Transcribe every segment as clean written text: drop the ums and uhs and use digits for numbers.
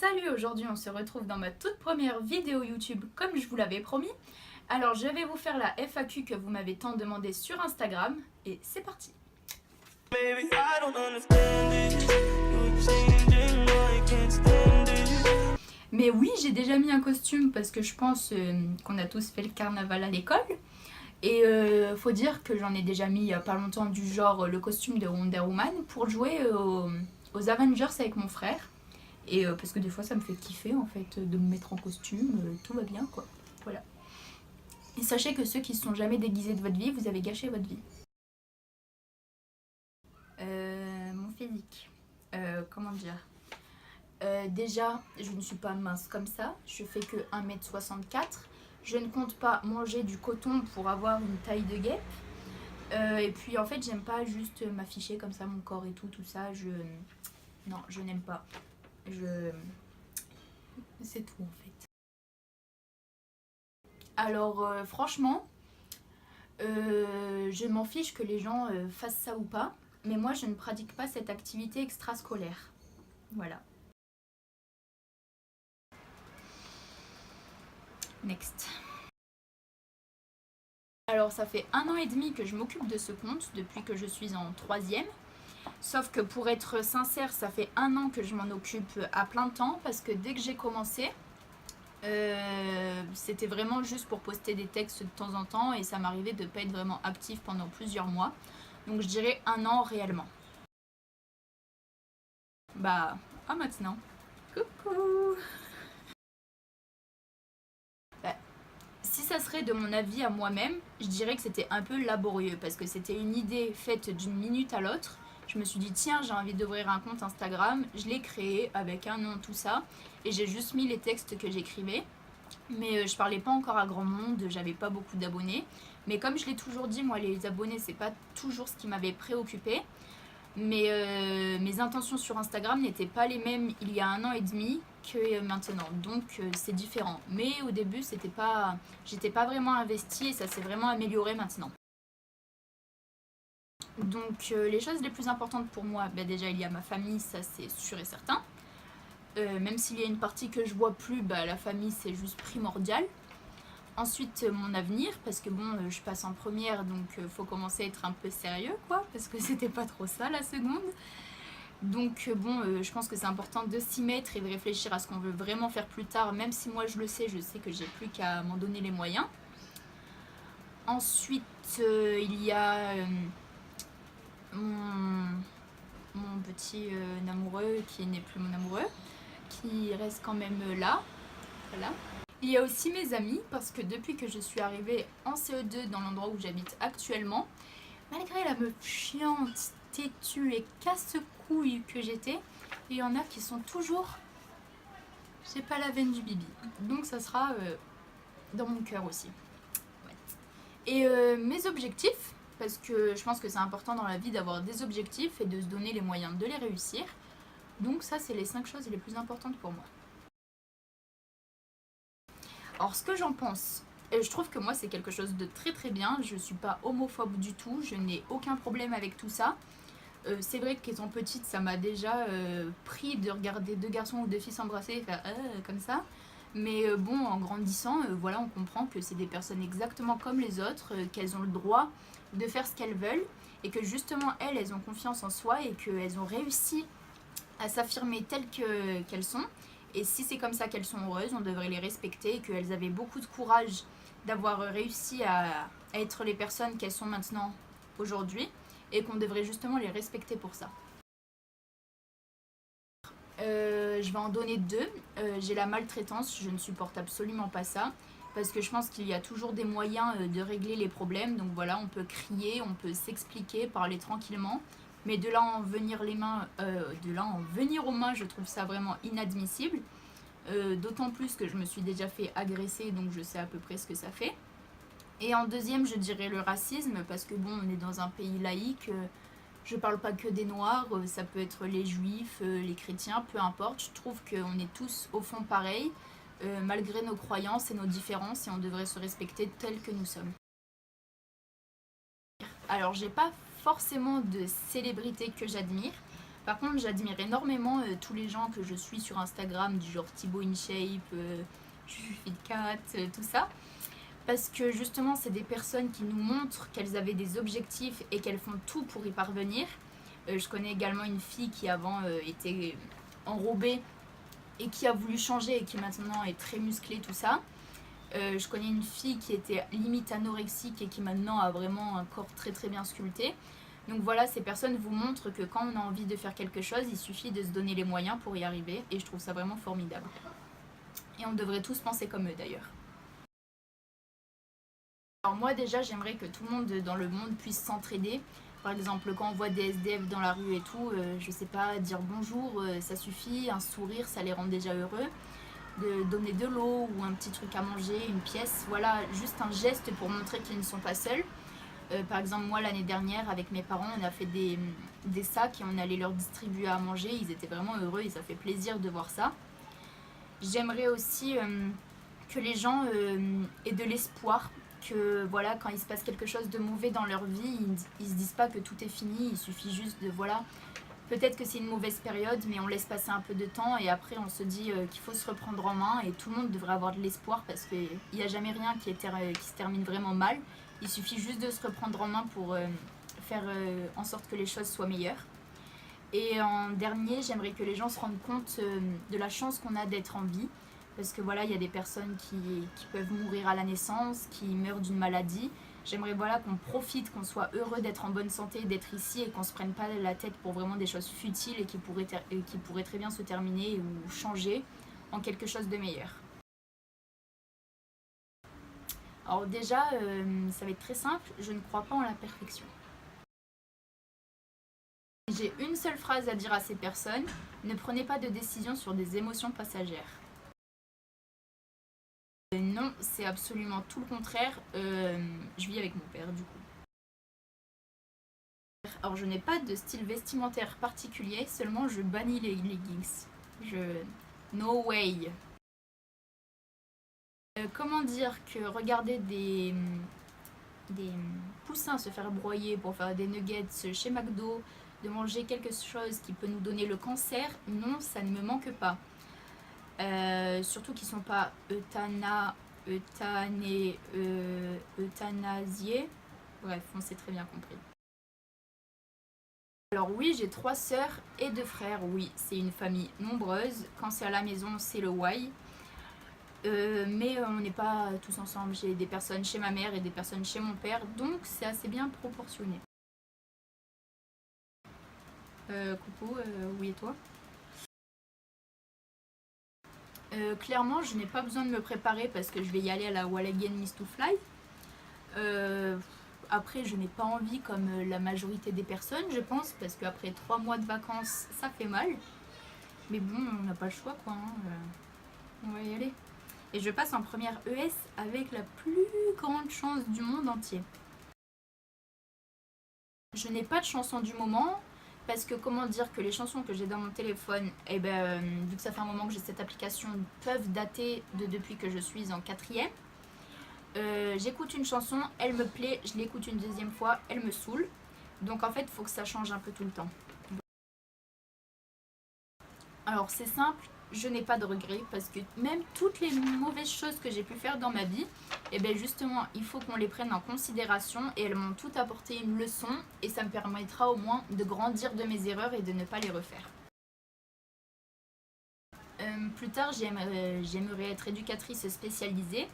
Salut, aujourd'hui on se retrouve dans ma toute première vidéo YouTube comme je vous l'avais promis. Alors je vais vous faire la FAQ que vous m'avez tant demandé sur Instagram et c'est parti. Mais oui, j'ai déjà mis un costume parce que je pense qu'on a tous fait le carnaval à l'école. Et faut dire que j'en ai déjà mis il y a pas longtemps du genre le costume de Wonder Woman pour jouer aux Avengers avec mon frère. Et parce que des fois ça me fait kiffer en fait de me mettre en costume, tout va bien quoi. Voilà. Et sachez que ceux qui se sont jamais déguisés de votre vie, vous avez gâché votre vie. Mon physique. Comment dire déjà, je ne suis pas mince comme ça, je fais que 1m64. Je ne compte pas manger du coton pour avoir une taille de guêpe. Et puis en fait, j'aime pas juste m'afficher comme ça mon corps et tout ça. Non, je n'aime pas. C'est tout en fait. Alors franchement, je m'en fiche que les gens fassent ça ou pas, mais moi je ne pratique pas cette activité extrascolaire. Voilà. Next. Alors ça fait 1 an et demi que je m'occupe de ce compte, depuis que je suis en 3e. Sauf que pour être sincère, ça fait 1 an que je m'en occupe à plein temps, parce que dès que j'ai commencé, c'était vraiment juste pour poster des textes de temps en temps et ça m'arrivait de ne pas être vraiment active pendant plusieurs mois. Donc je dirais 1 an réellement. Bah, à maintenant. Coucou. Bah, si ça serait de mon avis à moi-même, je dirais que c'était un peu laborieux parce que c'était une idée faite d'une minute à l'autre. Je me suis dit tiens, j'ai envie d'ouvrir un compte Instagram, je l'ai créé avec un nom, tout ça, et j'ai juste mis les textes que j'écrivais. Mais je parlais pas encore à grand monde, j'avais pas beaucoup d'abonnés. Mais comme je l'ai toujours dit, moi les abonnés c'est pas toujours ce qui m'avait préoccupé. Mais mes intentions sur Instagram n'étaient pas les mêmes il y a 1 an et demi que maintenant. Donc c'est différent. Mais au début j'étais pas vraiment investie et ça s'est vraiment amélioré maintenant. Donc les choses les plus importantes pour moi, bah, déjà il y a ma famille, ça c'est sûr et certain. Même s'il y a une partie que je vois plus, bah, la famille c'est juste primordial. Ensuite mon avenir, parce que bon je passe en première donc faut commencer à être un peu sérieux quoi, parce que c'était pas trop ça la seconde. Donc bon je pense que c'est important de s'y mettre et de réfléchir à ce qu'on veut vraiment faire plus tard, même si moi je sais que j'ai plus qu'à m'en donner les moyens. Ensuite il y a mon petit amoureux qui n'est plus mon amoureux, qui reste quand même là. Voilà. Il y a aussi mes amis, parce que depuis que je suis arrivée en CE2 dans l'endroit où j'habite actuellement, malgré la meuf chiante, têtue et casse-couille que j'étais, il y en a qui sont toujours... J'ai pas la veine du bibi. Donc ça sera dans mon cœur aussi. Ouais. Et mes objectifs, parce que je pense que c'est important dans la vie d'avoir des objectifs et de se donner les moyens de les réussir. Donc ça, c'est les 5 choses les plus importantes pour moi. Alors ce que j'en pense, je trouve que moi c'est quelque chose de très très bien, je suis pas homophobe du tout, je n'ai aucun problème avec tout ça. C'est vrai qu'étant petite ça m'a déjà pris de regarder 2 garçons ou 2 filles s'embrasser et faire comme ça. Mais bon, en grandissant, voilà, on comprend que c'est des personnes exactement comme les autres, qu'elles ont le droit de faire ce qu'elles veulent et que justement elles ont confiance en soi et qu'elles ont réussi à s'affirmer telles qu'elles sont. Et si c'est comme ça qu'elles sont heureuses, on devrait les respecter et qu'elles avaient beaucoup de courage d'avoir réussi à être les personnes qu'elles sont maintenant aujourd'hui et qu'on devrait justement les respecter pour ça. Je vais en donner 2. J'ai la maltraitance, je ne supporte absolument pas ça parce que je pense qu'il y a toujours des moyens de régler les problèmes. Donc voilà, on peut crier, on peut s'expliquer, parler tranquillement. Mais de là en venir aux mains, je trouve ça vraiment inadmissible. D'autant plus que je me suis déjà fait agresser, donc je sais à peu près ce que ça fait. Et en deuxième, je dirais le racisme, parce que bon, on est dans un pays laïque, je parle pas que des noirs, ça peut être les juifs, les chrétiens, peu importe. Je trouve qu'on est tous au fond pareils, malgré nos croyances et nos différences, et on devrait se respecter tels que nous sommes. Alors j'ai pas forcément de célébrité que j'admire, Par contre, j'admire énormément tous les gens que je suis sur Instagram, du genre Thibaut InShape, JujuFitCat, tout ça. Parce que justement, c'est des personnes qui nous montrent qu'elles avaient des objectifs et qu'elles font tout pour y parvenir. Je connais également une fille qui avant était enrobée et qui a voulu changer et qui maintenant est très musclée, tout ça. Je connais une fille qui était limite anorexique et qui maintenant a vraiment un corps très très bien sculpté. Donc voilà, ces personnes vous montrent que quand on a envie de faire quelque chose, il suffit de se donner les moyens pour y arriver. Et je trouve ça vraiment formidable. Et on devrait tous penser comme eux d'ailleurs. Alors moi déjà, j'aimerais que tout le monde dans le monde puisse s'entraider. Par exemple, quand on voit des SDF dans la rue et tout, je sais pas, dire bonjour, ça suffit. Un sourire, ça les rend déjà heureux. De donner de l'eau ou un petit truc à manger, une pièce, voilà, juste un geste pour montrer qu'ils ne sont pas seuls. Par exemple, moi l'année dernière avec mes parents, on a fait des sacs et on allait leur distribuer à manger, ils étaient vraiment heureux et ça fait plaisir de voir ça. J'aimerais aussi que les gens aient de l'espoir, que voilà, quand il se passe quelque chose de mauvais dans leur vie, ils se disent pas que tout est fini, il suffit juste de voilà, peut-être que c'est une mauvaise période, mais on laisse passer un peu de temps et après on se dit qu'il faut se reprendre en main et tout le monde devrait avoir de l'espoir parce qu'il n'y a jamais rien qui se termine vraiment mal. Il suffit juste de se reprendre en main pour faire en sorte que les choses soient meilleures. Et en dernier, j'aimerais que les gens se rendent compte de la chance qu'on a d'être en vie. Parce que voilà, il y a des personnes qui peuvent mourir à la naissance, qui meurent d'une maladie. J'aimerais voilà, qu'on profite, qu'on soit heureux d'être en bonne santé, d'être ici et qu'on se prenne pas la tête pour vraiment des choses futiles et qui pourraient très bien se terminer ou changer en quelque chose de meilleur. Alors déjà, ça va être très simple, je ne crois pas en la perfection. J'ai une seule phrase à dire à ces personnes, ne prenez pas de décision sur des émotions passagères. Non, c'est absolument tout le contraire. Je vis avec mon père du coup. Alors je n'ai pas de style vestimentaire particulier, seulement je bannis les leggings. No way. Comment dire que regarder des poussins se faire broyer pour faire des nuggets chez McDo, de manger quelque chose qui peut nous donner le cancer, non, ça ne me manque pas. Surtout qu'ils ne sont pas euthanasiés. Bref, on s'est très bien compris. Alors oui, j'ai 3 sœurs et 2 frères, oui, c'est une famille nombreuse. Quand c'est à la maison, c'est le why. Mais on n'est pas tous ensemble. J'ai des personnes chez ma mère et des personnes chez mon père, donc c'est assez bien proportionné. Coucou, oui et toi? Clairement, je n'ai pas besoin de me préparer parce que je vais y aller à la Wall Again Miss to Fly. Après, je n'ai pas envie comme la majorité des personnes, je pense, parce qu'après 3 mois de vacances, ça fait mal. Mais bon, on n'a pas le choix, quoi. On va y aller. Et je passe en première ES avec la plus grande chance du monde entier. Je n'ai pas de chanson du moment, parce que comment dire que les chansons que j'ai dans mon téléphone, vu que ça fait un moment que j'ai cette application, peuvent dater de depuis que je suis en 4e. J'écoute une chanson, elle me plaît, je l'écoute une deuxième fois, elle me saoule. Donc en fait, il faut que ça change un peu tout le temps. Alors c'est simple, je n'ai pas de regrets parce que même toutes les mauvaises choses que j'ai pu faire dans ma vie, justement, il faut qu'on les prenne en considération et elles m'ont toutes apporté une leçon et ça me permettra au moins de grandir de mes erreurs et de ne pas les refaire. Plus tard, j'aimerais être éducatrice spécialisée.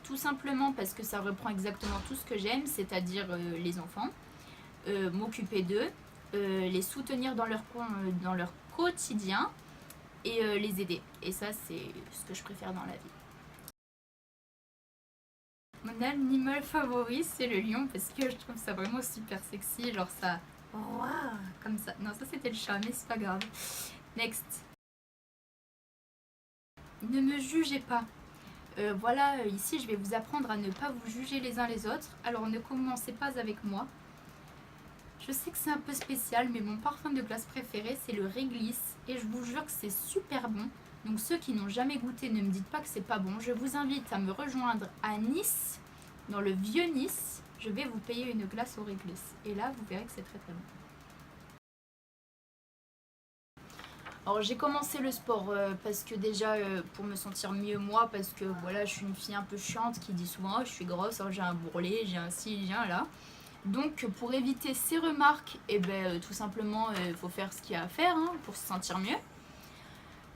Tout simplement parce que ça reprend exactement tout ce que j'aime, c'est-à-dire les enfants, m'occuper d'eux, les soutenir dans leur quotidien et les aider. Et ça, c'est ce que je préfère dans la vie. Mon animal favori, c'est le lion parce que je trouve ça vraiment super sexy, genre ça... Wow, comme ça. Non, ça c'était le chat, mais c'est pas grave. Next. Ne me jugez pas. Voilà, ici je vais vous apprendre à ne pas vous juger les uns les autres, alors ne commencez pas avec moi. Je sais que c'est un peu spécial, mais mon parfum de glace préféré c'est le réglisse et je vous jure que c'est super bon. Donc ceux qui n'ont jamais goûté, ne me dites pas que c'est pas bon. Je vous invite à me rejoindre à Nice, dans le vieux Nice. Je vais vous payer une glace au réglisse et là vous verrez que c'est très très bon. Alors j'ai commencé le sport parce que déjà pour me sentir mieux moi, parce que voilà, je suis une fille un peu chiante qui dit souvent oh, je suis grosse, oh, j'ai un bourrelet, j'ai un ci, j'ai un là. Donc pour éviter ces remarques, et ben tout simplement il faut faire ce qu'il y a à faire hein, pour se sentir mieux.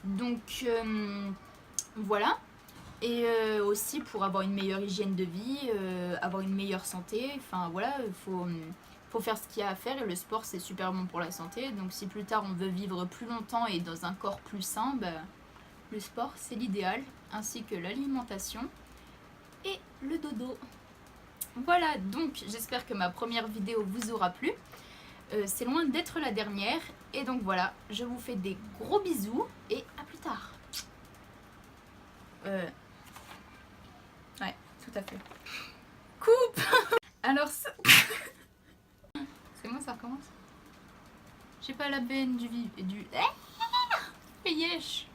Donc voilà. Et aussi pour avoir une meilleure hygiène de vie, avoir une meilleure santé. Enfin voilà, il faut faire ce qu'il y a à faire et le sport c'est super bon pour la santé. Donc si plus tard on veut vivre plus longtemps et dans un corps plus sain, bah, le sport c'est l'idéal, ainsi que l'alimentation et le dodo. Voilà, donc j'espère que ma première vidéo vous aura plu. C'est loin d'être la dernière. Et donc voilà, je vous fais des gros bisous et à plus tard. Ouais, tout à fait. Coupe. Alors c'est bon, ça recommence. J'ai pas la peine du... Yesh.